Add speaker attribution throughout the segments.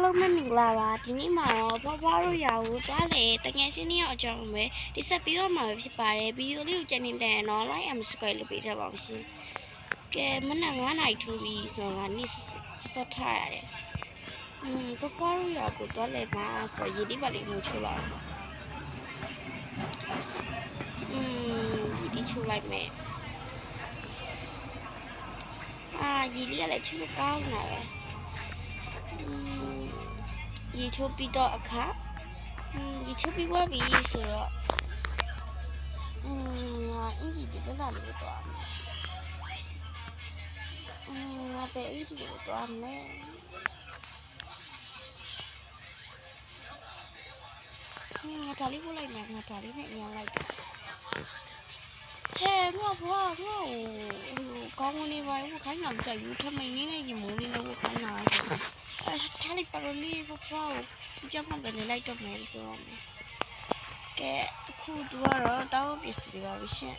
Speaker 1: လုံးမင်္ဂလာပါဒီနေ့မှာတော့ဖွားဖွားတို့ရာကိုသွားလေတကယ်ချင်းနှစ်ယောက်အကြောင်းပဲဒီဆက်ပြီးတော့မှာဖြစ်ပါတယ်ဗီဒီယိုလေးကိုကြည့်နေတဲ့နော် like and subscribe လုပ်ပေးကြပါဦးရှင်ကဲမနက်9 နာရီထိုးပြီးဆိုတော့နေ့စောထားရတယ်ဖွားဖွားတို့ရာကိုသွားလေမှာဆိုရေဒီပါလေးမျိုးချိုးလိုက်ရေဒီချိုးလိုက်မယ်ရေလေးကလည်းချိုးကောင်းလာတယ်ရေချိုးပြီးတော့အခါရေချိုးပြီးသွားပြီဆိုတော့အင်ဂျီဒီတက်လာလို့တော့ငါပဲအင်ဂျီကိုတော့မယ်ငါဒါလေးပို့လိုက်မယ်ငါဒါလေးနဲ့ညောင်းလိုက်တယ်ဟဲ့ငါဘာကောင်းနေပါဘူးခိုင်းအောင်ကြိုက်ဘူးထမင်းလေးနဲ့ရေမိုးလေးနဲ့ကိုခိုင်းလာတယ်ထားလိုက်ပါလို့လေးကိုဖွားကိုကြောက်မှပဲနေလိုက်တော့မယ်ပြောမယ်ကဲအခုသူကတော့တောင်းပစ္စည်းတွေပါပြီရှင်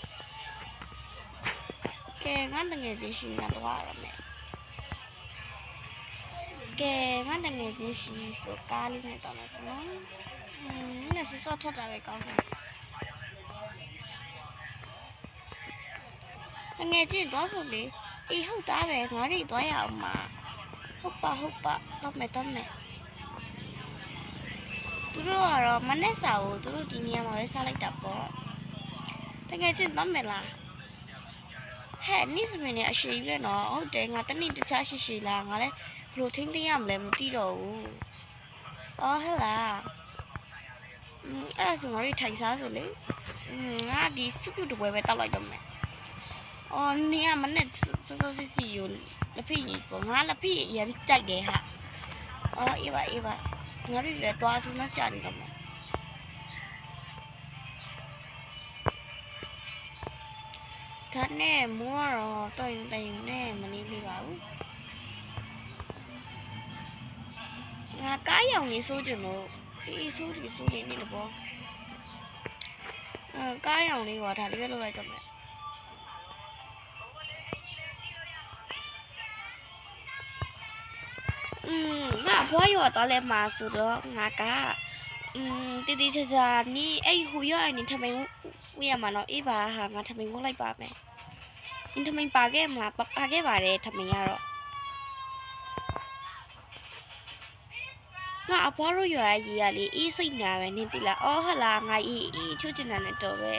Speaker 1: ကဲငါတငယ်ချင်းရှိနေတာတော့ရမယ်ကဲငါတငယ်ချင်းရှိဆိုကားလေးနဲ့တော့မယ်နော်နည်းစောထွက်တာပဲကောင်းတယ်ငယ်ချင်းတော့ဆိုလေအေးဟုတ်သားပဲငါတို့သွားရအောင်ပါဟုတ်ပါတော့မယ်သူတို့ကတော့မနဲ့စာကိုသူတို့ဒီနေရာမှာပဲစားလိုက်တာပေါ့တကယ်ချင်းတော့မယ်လားဟဲ့နိစမင်းနဲ့အရှိပဲနော်ဟုတ်တယ်ငါတနေ့တခြားရှိလားငါလည်းဘလို့ထိန်းသိမ်းရမလဲမသိတော့ဘူးအော်ဟဲ့လားအဲ့ဒါဆိုငါတို့ထိုင်စားဆိုလေငါဒီစကူတပွဲပဲတောက်လိုက်တော့မယ်အော်နေရမနဲ့စောစီယူလက်ဖိကြီးပေါ့ငါလက်ဖိရမ်းကြိုက်တယ်ဟာအော်အေးပါငါတို့လည်းသွားစုနောက်ကြနေတော့မယ်ဒါနဲ့မိုးကတော့တော်ရင်နဲ့မနေသေးပါဘူးငါကားရောင်လေးစိုးကြလို့အေးစိုးနေနေလို့ပေါ့ကားရောင်လေးကဒါလေးပဲလုပ်လိုက်တော့မယ်ငါဘွားရောတော့လဲမှာဆိုတော့ငါကတီချာနီအဲ့ဟူရောအဲ့နေထမင်းဝေးရမှာတော့အေးပါဟာငါထမင်းဝတ်လိုက်ပါမယ်ထမင်းပါခဲ့မှာပါခဲ့ပါတယ်ထမင်းကတော့ငါအဘွားရောရဲ့ရေရလေးအေးစိတ်နာပဲနင်းတိလားအော်ဟလာငါအေးချိုးချင်တာနဲ့တော့ပဲ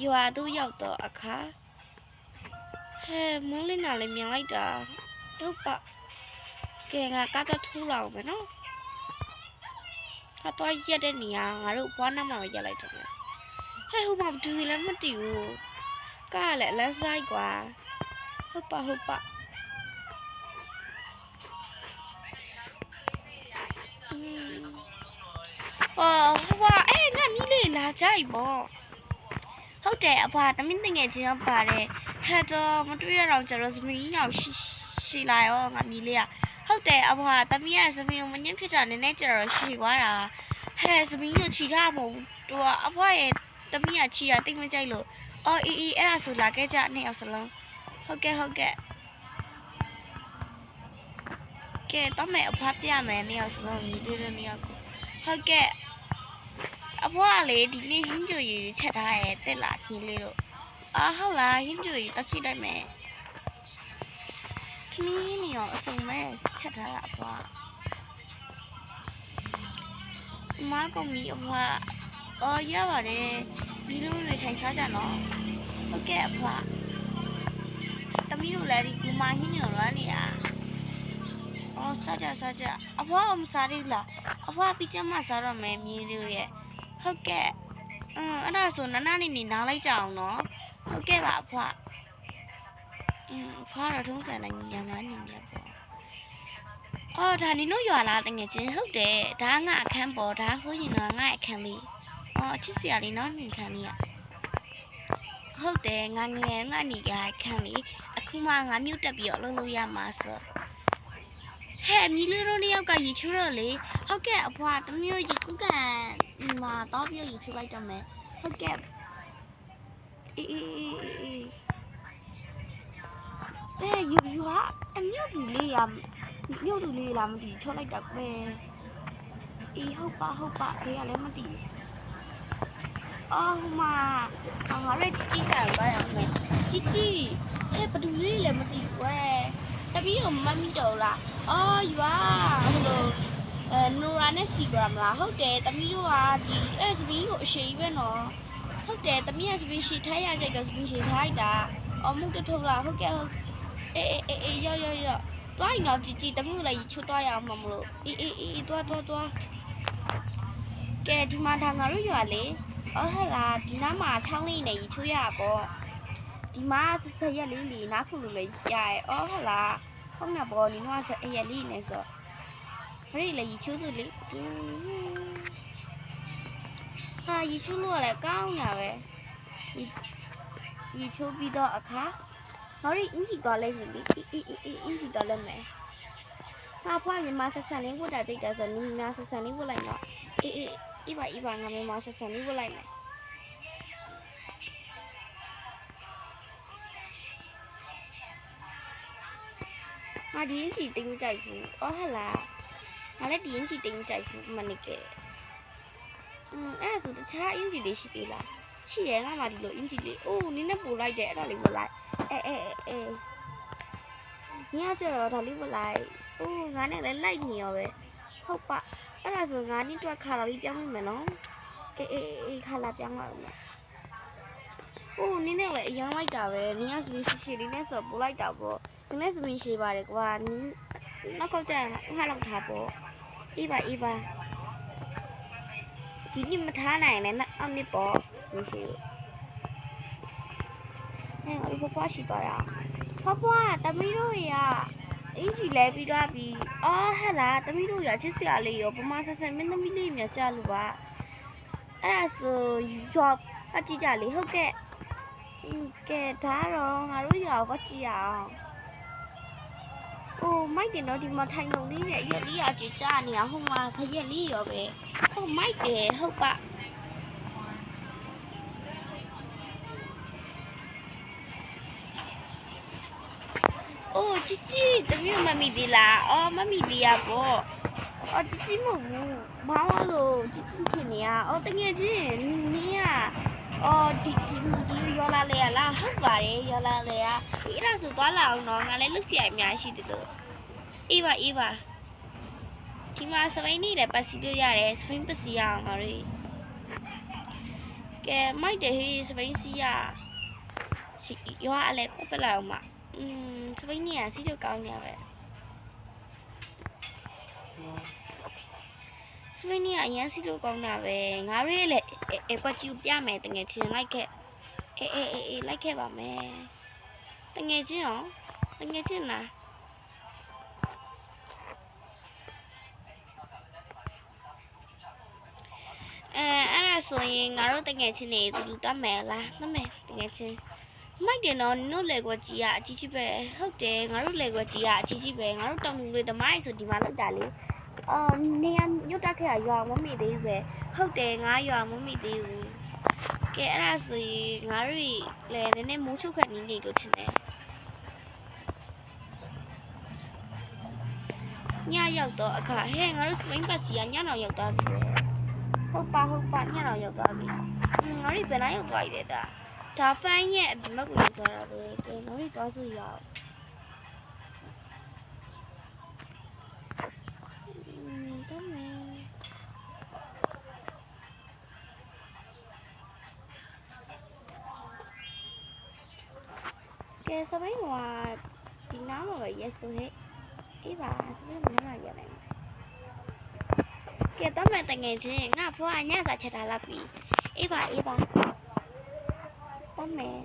Speaker 1: ရွာသူရောက်တော့အခါဟဲမုန်းလင်းနာလည်းမြင်လိုက်တာဟုတ်ပါကဲငါကားတော့ထူးလာအောင်ပဲနော်တော့ရက်တဲ့နေရာငါတို့ဘွားနာမှာပဲရက်လိုက်တော့မယ်ဟဲ့ဟိုမှာဒူရီလည်းမသိဘူးကားလည်းလမ်းဆိုင်ကွာဟုတ်ပါဟွာငါမီးလေးလာကြိုက်ပေါ့ဟုတ်တယ်အဖွာတမင်းငယ်ချင်းရောက်ပါတယ်ဟဲ့တော့မတွေ့ရတော့ကျတော့သမီးရောက်ရှိလာရောငါမီးလေးဟုတ်တယ်အဖွာတမီးရဲ့သမီးကိုမငင်းဖြစ်တာနည်းနည်းကျတော့ရှိသွားတာဟဲ့သမီးကိုချီထားမဟုတ်ဘူးသူကအဖွာရဲ့တမီးကချီတာတိတ်မကြိုက်လို့အော်အေးအဲ့ဒါဆိုလာခဲ့ကြနှစ်ယောက်စလုံးဟုတ်ကဲ့ကဲတော့မယ်အဖွာပြမယ်နှစ်ယောက်စလုံးမီးလေးနှစ်ယောက်ကိုဟုတ်ကဲ့အဖွားလေဒီနေ့ဟင်းကြိုရီချက်ထားရဲတက်လာကြီးလေးတို့ဟုတ်လားဟင်းကြိုရီတက်ကြည့်လိုက်မယ်သမီးနေရောအစုံမဲ့ချက်ထားတာအဖွားမကမီအဖွားရပါတယ်ဒီလိုမျိုးထိုင်စားကြနော်ဟုတ်ကဲ့အဖွားသမီးတို့လည်းဒီကူမဟင်းနေရောလွမ်းနေတာစားကြအဖွားမစားရလားအဖွားပြီးကျမစားတော့မယ်မြင်းလေးရဲ့ဟုတ်ကဲ့အဲ့ဒါဆိုနားနေနားလိုက်ကြအောင်နော်ဟုတ်ကဲ့ပါအဖွားဖွားတော့ထုံးစံတိုင်းညမနေနေပေါ့ဒါနင်တို့ရွာလားတကယ်ချင်းဟုတ်တယ်ဒါငါအခန်းပေါ်ဒါဟိုရင်တော့ငါအခန်းလေးအချစ်စရာလေးနော်နင်ခန်းလေးဟုတ်တယ်ငါငယ်ငါညီကအခန်းလေးအခုမှငါမြုပ်တက်ပြီးတော့လုပ်ရမှာဆိုဟဲ့မီလေးတို့နှစ်ယောက်ကရေချိုးတော့လေဟုတ်ကဲ့အဖွားတမျိုးရေကူးကန်မှာတော့ပြရေချိုးလိုက်တော့မယ်ဟုတ်ကဲ့အေး ယူဟာအမြို့သူလေးရမြို့သူလေးလာမသိချောလိုက်တာပဲအေးဟုတ်ပါဘေးကလည်းမသိအော်မငါလည်းជីဆိုင်ပါရမယ်ជីဟဲ့ဘသူလေးလည်းမသိဘူးကွယ်တပီးကိုမမိတော့လားအော်ယူဟာဟိုလိုနိုရာနဲ့စီဂရမ်လားဟုတ်တယ်တမီးတို့ကဒီ SB ကိုအရှိကြီးပဲနော်ဟုတ်တယ်တမီး SB ရှိထားရကြတော့ SB ရှိထားလိုက်တာအော်မုတ်တထုတ်လားဟုတ်ကဲ့ဟုတ်အေးရောတွားရင်တော့ជីတမီးတို့လည်းချွတ်တွားရအောင်မလို့အေးတွားကဲဒီမှာဒါငါတို့ရွာလေအော်ဟဲ့လားဒီနားမှာချောင်းလေးနဲ့ချွတ်ရပေါ့ဒီမှာဆက်ရက်လေးနားခုလိုလေးရရဲအော်ဟဲ့လားဟုတ်နေပေါ့ဒီတော့ဆက်ရက်လေးနဲ့ဆိုဘယ်လေချွတ်စုလေဟာရေချွတ်လို့လည်းကောင်းညာပဲရေချိုးပြီးတော့အခါငါတို့အင်ဂျီသွားလိုက်စီလေအင်ဂျီသွားလိုက်မယ်ဟာဖွားမြန်မာဆက်ဆန်လေးဝတ်တာကြိတ်တာဆိုနီနာဆက်ဆန်လေးဝတ်လိုက်တော့အေးပါငါမြန်မာဆက်ဆန်လေးဝတ်လိုက်မယ်ငါဒီအင်ဂျီတင်းကြိုက်ဘူးအော်ဟလာငါလည်းဒီအင်ဂျီတင်းကြိုက်ဘူးမနစ်ကဲအဲ့ဒါဆိုတခြားအင်ဂျီလေးရှိသေးလားရှိတယ်ငါမှဒီလိုအင်ဂျီလေးအိုးနင်းနဲ့ပို့လိုက်တယ်အဲ့ဒါလေးဝတ်လိုက်အေးညကျတော့ဒါလေးဝတ်လိုက်အိုးငါနဲ့လည်းလိုက်နေရောပဲဟုတ်ပါအဲ့ဒါဆိုငါနင်းတွက်ခါလာလေးပြောင်းမိမယ်နော်အေးခါလာပြောင်းပါဦးမယ်အိုးနင်းနဲ့လည်းအရင်လိုက်တာပဲနင်းကစပင်းရှိလေးနဲ့ဆိုပို့လိုက်တာပေါ့နင်းနဲ့စပင်းရှိပါတယ်ကွာနင်းနောက်ကောက်ကြငါလောက်ထားပေါ့အေးပါဒီနေ့မထားနိုင်နဲ့အောက်နှစ်ပေါ့မရှိဘူးဖွားရှိသွားရဖွားတမီးတို့ရအင်ဂျီလဲပြီးတော့ပြီအော်ဟဲ့လားတမီးတို့ရချစ်စရာလေးရောပမာဆက်ဆက်မင်းသမီးလေးမြတ်ကြလို့ပါအဲ့ဒါဆိုရောအကြည့်ကြလေဟုတ်ကဲ့ကဲဒါတော့ငါတို့ရောဘာကြည့်ရအောင်အိုးမိုက်တယ်နော်ဒီမှာထိုင်လုံလေးနဲ့ရက်လေးရကြည့်ကြနေရဟိုမှာဆက်ရက်လေးရောပဲဟိုမိုက်တယ်ဟုတ်ပါအိုးជីတမီးမမီဒီလားအော်မမီဒီရပေါ့အော်ជីမဟုတ်ဘူးမောင်းလို့ជីချင်နေရအော်တကယ်ချင်းနင်းရအော်ဒီရောလာလေလားဟုတ်ပါတယ်ရောလာလေအေးဒါဆိုသွားလာအောင်တော့ငါလည်းလုတ်စီအများရှိတယ်လို့အေးပါဒီမှာစပိန်နေလည်းပတ်စီလို့ရတယ်စပိန်ပတ်စီရအောင်ငါတို့ကဲမိုက်တယ်ဟေးစပိန်စီရရောအလည်းပလာအောင်မစပိန်နေရစီတော့ကောင်းနေပဲစပိန်နေရအရင်စီတော့ကောင်းတာပဲငါတို့လည်းကွက်ကျူပြမယ်တကယ်ချင်းလိုက်ခဲ့အေးလိုက်ခဲ့ပါမယ်တကယ်ချင်းလားအဲ့ဒါဆိုရင်ငါတို့တကယ်ချင်းနေတူတတ်မယ်လားတတ်မယ်တကယ်ချင်းမိုက်တယ်နော်နင်တို့လေကွက်ကြီးကအကြီးကြီးပဲဟုတ်တယ်ငါတို့လေကွက်ကြီးကအကြီးကြီးပဲငါတို့တောင်လူတွေဓမိုက်ဆိုဒီမှာလောက်တာလေနေရညွတ်တက်ခဲ့ရွာမမိသေးဘူးပဲဟုတ်တယ်ငါရွာမမိသေးဘူးကဲအဲ့ဒါဆိုရင်ငါတို့လည်းနည်းနည်းမိုးချုပ်ခက်နေလို့ထင်တယ်ညရောက်တော့အခါဟဲ့ငါတို့စပိန်ပတ်စီကညတော့ရောက်သွားပြီဟုတ်ပါညတော့ရောက်သွားပြီငါတို့ဘယ်လာရောက်သွားရတဲ့ဒါဖိုင်းရဲ့ဒီမက်ကိုရောက်သွားတာပဲကဲငါတို့သွားစုရအောင်တော့မယ်ကဲစပိန်ကဒီနားမှာပဲရက်ဆိုဟဲ့အေးပါစပိန်မနာရနိုင်ကဲတော့မယ်တငယ်ချင်းငါဖွားညစာချက်ထားလိုက်ပြီအေးပါတော့မယ်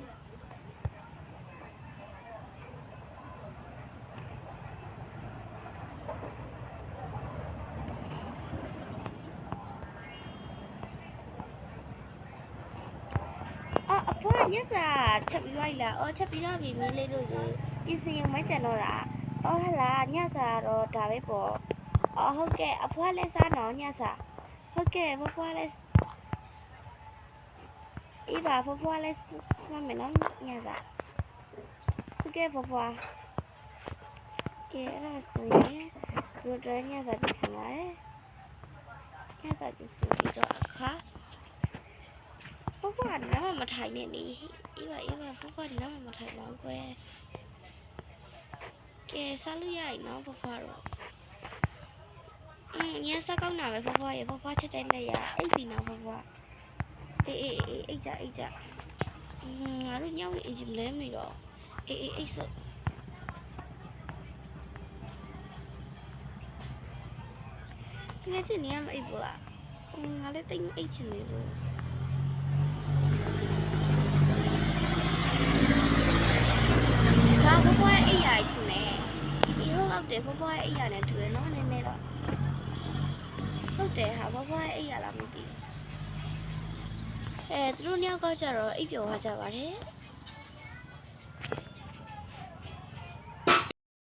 Speaker 1: အဖွားညစာချက်ပြီးလိုက်လားအော်ချက်ပြီးတော့ပြီမီးလေးတို့ရေစီရင်မကျန်တော့တာအော်ဟလာညစာတော့ဒါပဲပေါ့အော်ဟုတ်ကဲ့အဖွားလည်းစားတော့ညစာဟုတ်ကဲ့ဖွားလည်းအေးပါဖွားလည်းစားမယ်နော်ညစာဟုတ်ကဲ့ဖွား ကဲအဲ့ဒါဆိုရင်တို့တည်းညစာပြစီပါတယ်ညစာပြစီပြီးတော့အခါဘဘကနားမထိုင်နေနေအေးပါဘဘနားမထိုင်တော့ကွယ်ကဲစားလို့ရရင်နော်ဘဘတော့ညစားကောင်းတာပဲဘဘရေဘဘချက်တဲ့လက်ရအိပ်ပြီနော်ဘဘအေးအိတ်ကြငါတို့ညောင်းရင်အင်ဂျင်လဲမိတော့အေးအိတ်စို့ငါချင်းနေရမအိပ်ဘူးလားငါလည်းတိတ်မအိပ်ချင်နေဘူးဒါဘဘရဲ့အိပ်ရချင်တယ်ဒီဟုတ်တော့တယ်ဘဘရဲ့အိပ်ရနဲ့တူရနော်နည်းနည်းတော့ဟုတ်တယ်ဟာဘဘရဲ့အိပ်ရလားမသိဘူးသူတို့ညောက်ကကြတော့အိပ်ပျော်သွားကြပါတယ်